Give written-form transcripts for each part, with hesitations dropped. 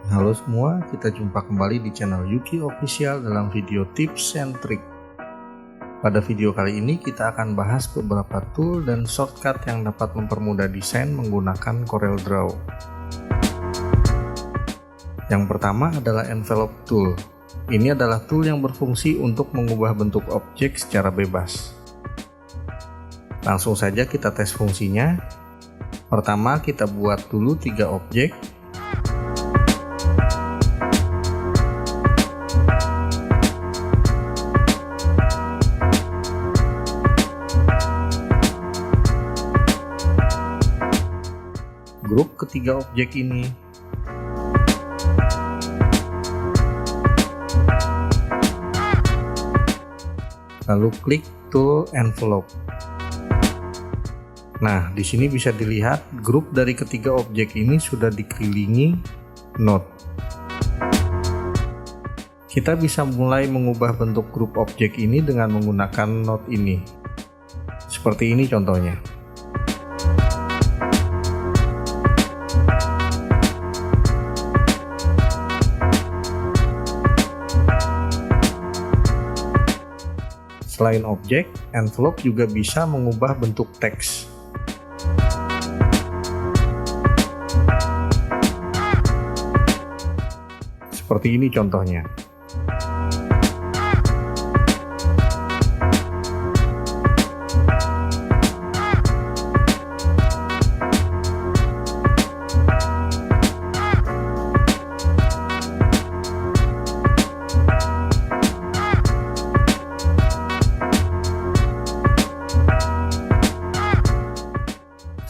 Halo semua, kita jumpa kembali di channel Yuki Official dalam video tips and trick. Pada video kali ini kita akan bahas beberapa tool dan shortcut yang dapat mempermudah desain menggunakan CorelDRAW. Yang pertama adalah envelope tool. Ini adalah tool yang berfungsi untuk mengubah bentuk objek secara bebas. Langsung saja kita tes fungsinya. Pertama kita buat dulu 3 objek. Grup ketiga objek ini. Lalu klik tool envelope. Nah, di sini bisa dilihat grup dari ketiga objek ini sudah dikelilingi node. Kita bisa mulai mengubah bentuk grup objek ini dengan menggunakan node ini. Seperti ini contohnya. Selain objek, envelope juga bisa mengubah bentuk teks. Seperti ini contohnya.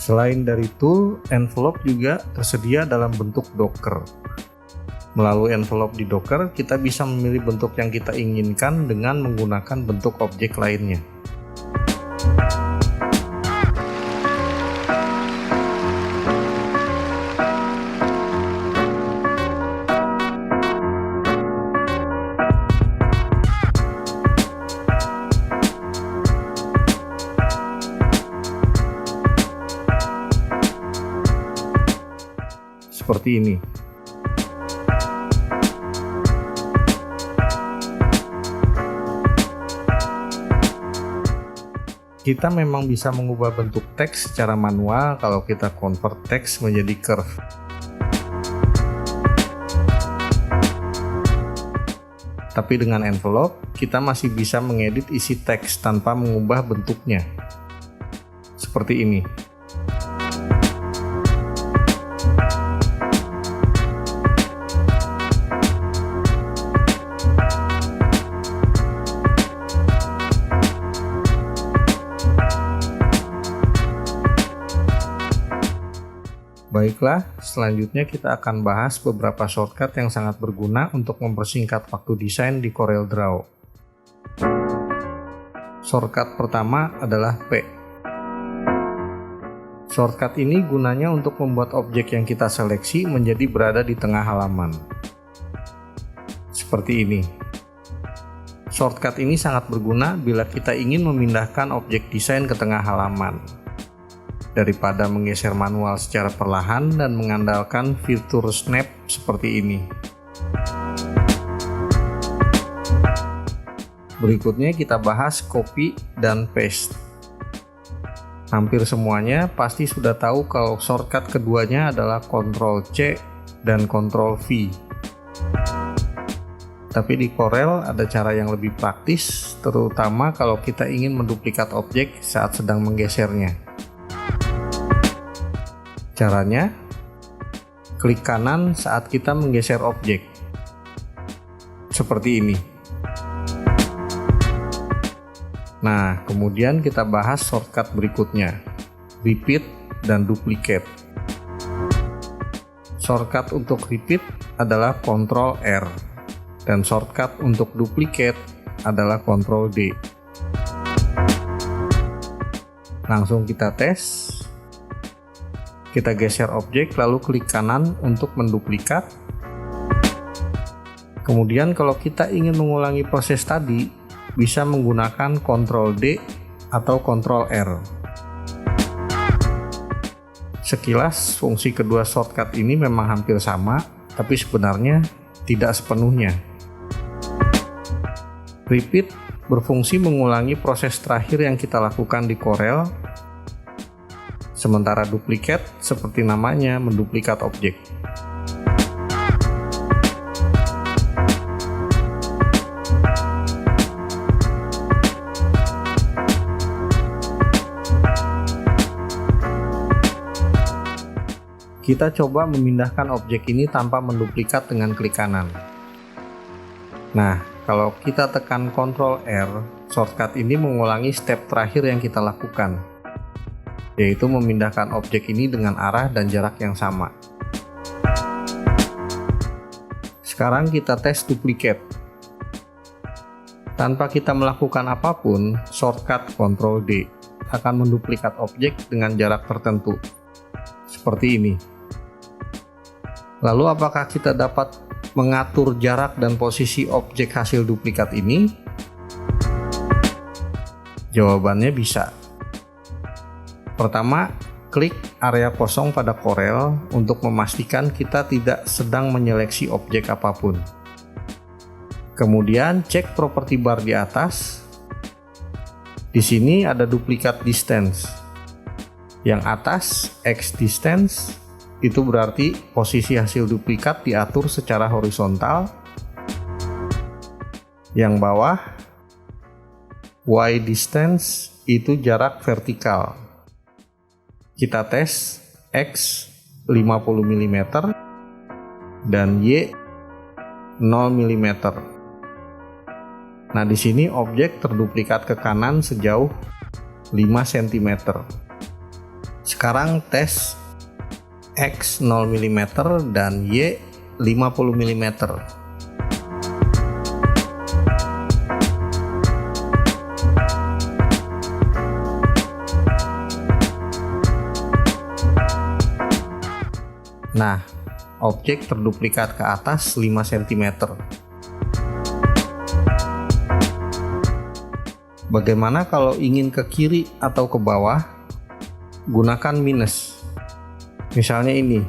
Selain dari tool, envelope juga tersedia dalam bentuk Docker. Melalui envelope di Docker, kita bisa memilih bentuk yang kita inginkan dengan menggunakan bentuk objek lainnya. Seperti ini. Kita memang bisa mengubah bentuk teks secara manual kalau kita convert teks menjadi curve. Tapi dengan envelope, kita masih bisa mengedit isi teks tanpa mengubah bentuknya. Seperti ini. Baiklah, selanjutnya kita akan bahas beberapa shortcut yang sangat berguna untuk mempersingkat waktu desain di CorelDRAW. Shortcut pertama adalah P. Shortcut ini gunanya untuk membuat objek yang kita seleksi menjadi berada di tengah halaman. Seperti ini. Shortcut ini sangat berguna bila kita ingin memindahkan objek desain ke tengah halaman, daripada menggeser manual secara perlahan dan mengandalkan fitur snap seperti ini. Berikutnya kita bahas copy dan paste. Hampir semuanya pasti sudah tahu kalau shortcut keduanya adalah Ctrl+C dan Ctrl+V. Tapi di Corel ada cara yang lebih praktis, terutama kalau kita ingin menduplikat objek saat sedang menggesernya. Caranya, klik kanan saat kita menggeser objek. Seperti ini. Nah, kemudian kita bahas shortcut berikutnya, repeat dan duplicate. Shortcut untuk repeat adalah Ctrl+R, dan shortcut untuk duplicate adalah Ctrl+D. Langsung kita tes. Kita geser objek lalu klik kanan untuk menduplikat. Kemudian kalau kita ingin mengulangi proses tadi, bisa menggunakan Ctrl+D atau Ctrl+R. Sekilas fungsi kedua shortcut ini memang hampir sama, tapi sebenarnya tidak sepenuhnya. Repeat berfungsi mengulangi proses terakhir yang kita lakukan di Corel, sementara duplicate seperti namanya menduplikat objek. Kita coba memindahkan objek ini tanpa menduplikat dengan klik kanan. Nah, kalau kita tekan Ctrl R, shortcut ini mengulangi step terakhir yang kita lakukan, yaitu memindahkan objek ini dengan arah dan jarak yang sama. Sekarang kita tes duplicate. Tanpa kita melakukan apapun, shortcut Ctrl D akan menduplikat objek dengan jarak tertentu, seperti ini. Lalu apakah kita dapat mengatur jarak dan posisi objek hasil duplikat ini? Jawabannya bisa. Pertama, klik area kosong pada Corel untuk memastikan kita tidak sedang menyeleksi objek apapun. Kemudian cek properti bar di atas. Di sini ada duplikat distance. Yang atas X distance itu berarti posisi hasil duplikat diatur secara horizontal. Yang bawah Y distance itu jarak vertikal. Kita tes X 50 mm dan Y 0 mm. Nah, di sini objek terduplikat ke kanan sejauh 5 cm. Sekarang tes X 0 mm dan Y 50 mm. Nah, objek terduplikat ke atas 5 cm. Bagaimana kalau ingin ke kiri atau ke bawah? Gunakan minus. Misalnya ini.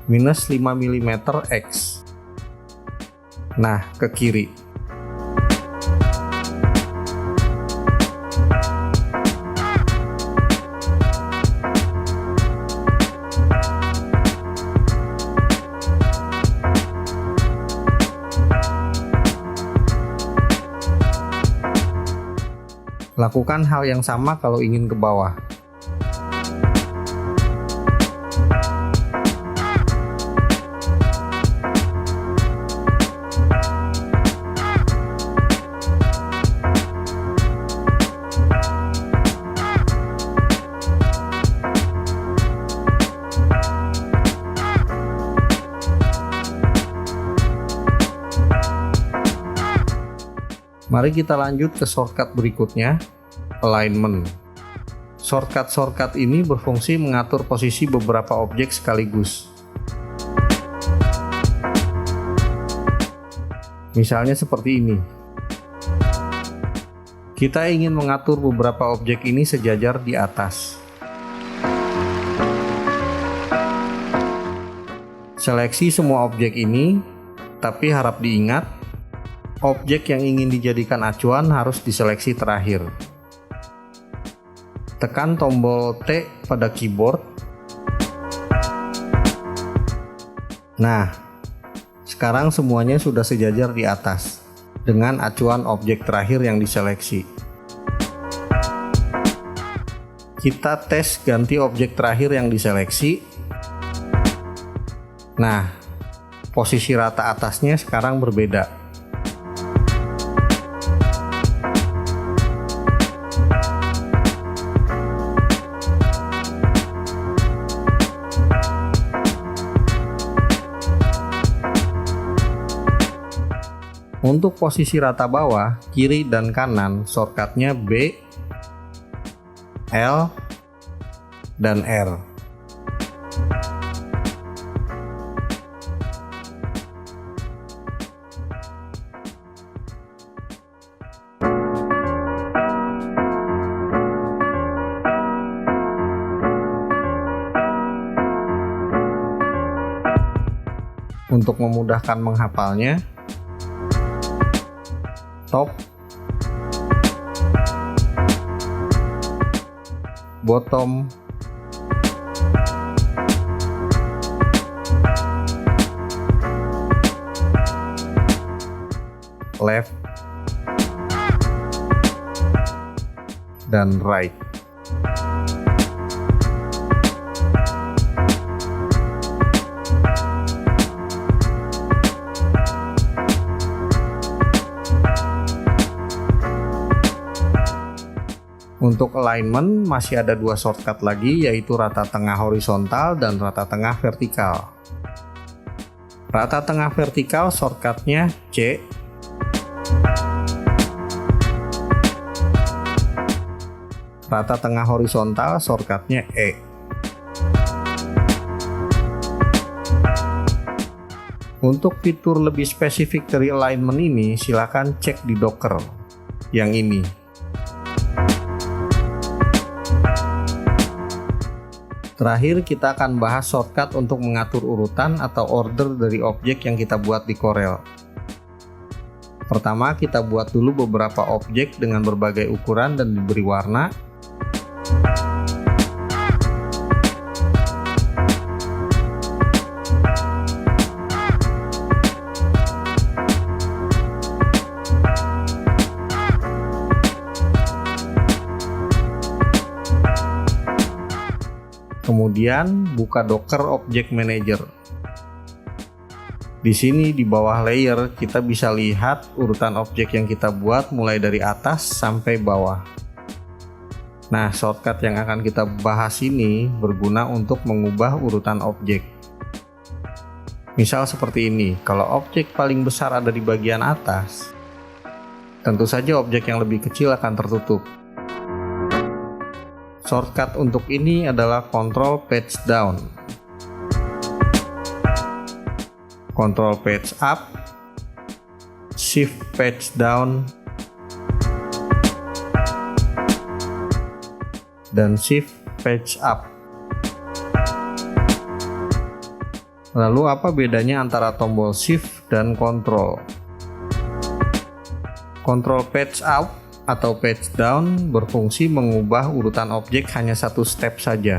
Minus 5 mm X. Nah, ke kiri. Lakukan hal yang sama kalau ingin ke bawah. Mari kita lanjut ke shortcut berikutnya, alignment. Shortcut ini berfungsi mengatur posisi beberapa objek sekaligus. Misalnya seperti ini. Kita ingin mengatur beberapa objek ini sejajar di atas. Seleksi semua objek ini, tapi harap diingat, objek yang ingin dijadikan acuan harus diseleksi terakhir. Tekan tombol T pada keyboard. Nah, sekarang semuanya sudah sejajar di atas dengan acuan objek terakhir yang diseleksi. Kita tes ganti objek terakhir yang diseleksi. Nah, posisi rata atasnya sekarang berbeda. Untuk posisi rata bawah, kiri dan kanan, shortcutnya B, L, dan R. Untuk memudahkan menghafalnya, top, bottom, left, dan right. Untuk alignment masih ada dua shortcut lagi, yaitu rata tengah horizontal dan rata tengah vertikal. Rata tengah vertikal shortcutnya C, rata tengah horizontal shortcutnya E. Untuk fitur lebih spesifik dari alignment ini, silakan cek di Docker yang ini. Terakhir, kita akan bahas shortcut untuk mengatur urutan atau order dari objek yang kita buat di Corel. Pertama, kita buat dulu beberapa objek dengan berbagai ukuran dan diberi warna. Kemudian buka Docker Object Manager. Di sini di bawah layer kita bisa lihat urutan objek yang kita buat mulai dari atas sampai bawah. Nah, shortcut yang akan kita bahas ini berguna untuk mengubah urutan objek. Misal seperti ini, kalau objek paling besar ada di bagian atas, tentu saja objek yang lebih kecil akan tertutup. Shortcut untuk ini adalah Ctrl Page Down, Ctrl Page Up, Shift Page Down, dan Shift Page Up. Lalu apa bedanya antara tombol Shift dan Ctrl? Ctrl Page Up atau Page Down berfungsi mengubah urutan objek hanya satu step saja.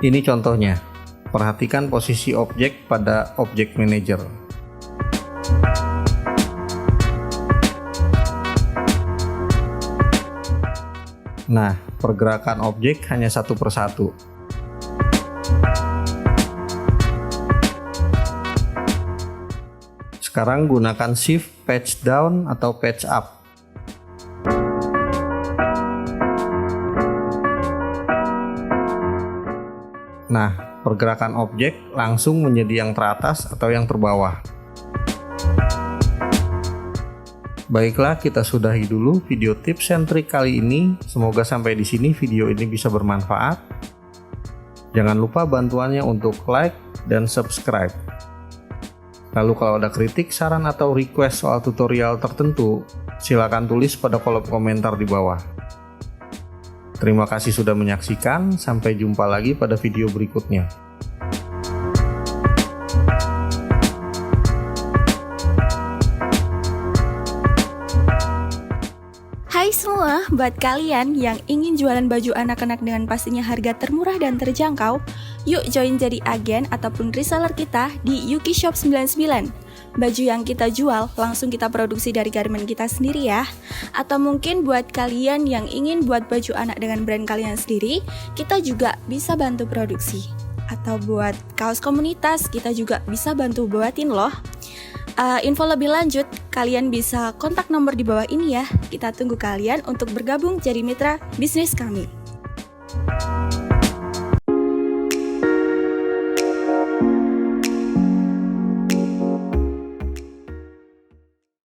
Ini contohnya. Perhatikan posisi objek pada Object Manager. Nah, pergerakan objek hanya satu persatu. Sekarang gunakan Shift Page Down atau Page Up. Nah, pergerakan objek langsung menjadi yang teratas atau yang terbawah. Baiklah, kita sudahi dulu video tips and trick kali ini. Semoga sampai di sini video ini bisa bermanfaat. Jangan lupa bantuannya untuk like dan subscribe. Lalu kalau ada kritik, saran, atau request soal tutorial tertentu, silakan tulis pada kolom komentar di bawah. Terima kasih sudah menyaksikan, sampai jumpa lagi pada video berikutnya. Hai semua, buat kalian yang ingin jualan baju anak-anak dengan pastinya harga termurah dan terjangkau, yuk join jadi agen ataupun reseller kita di Yuki Shop 99. Baju yang kita jual langsung kita produksi dari garment kita sendiri ya. Atau mungkin buat kalian yang ingin buat baju anak dengan brand kalian sendiri, kita juga bisa bantu produksi. Atau buat kaos komunitas, kita juga bisa bantu buatin loh. Info lebih lanjut, kalian bisa kontak nomor di bawah ini ya. Kita tunggu kalian untuk bergabung jadi mitra bisnis kami.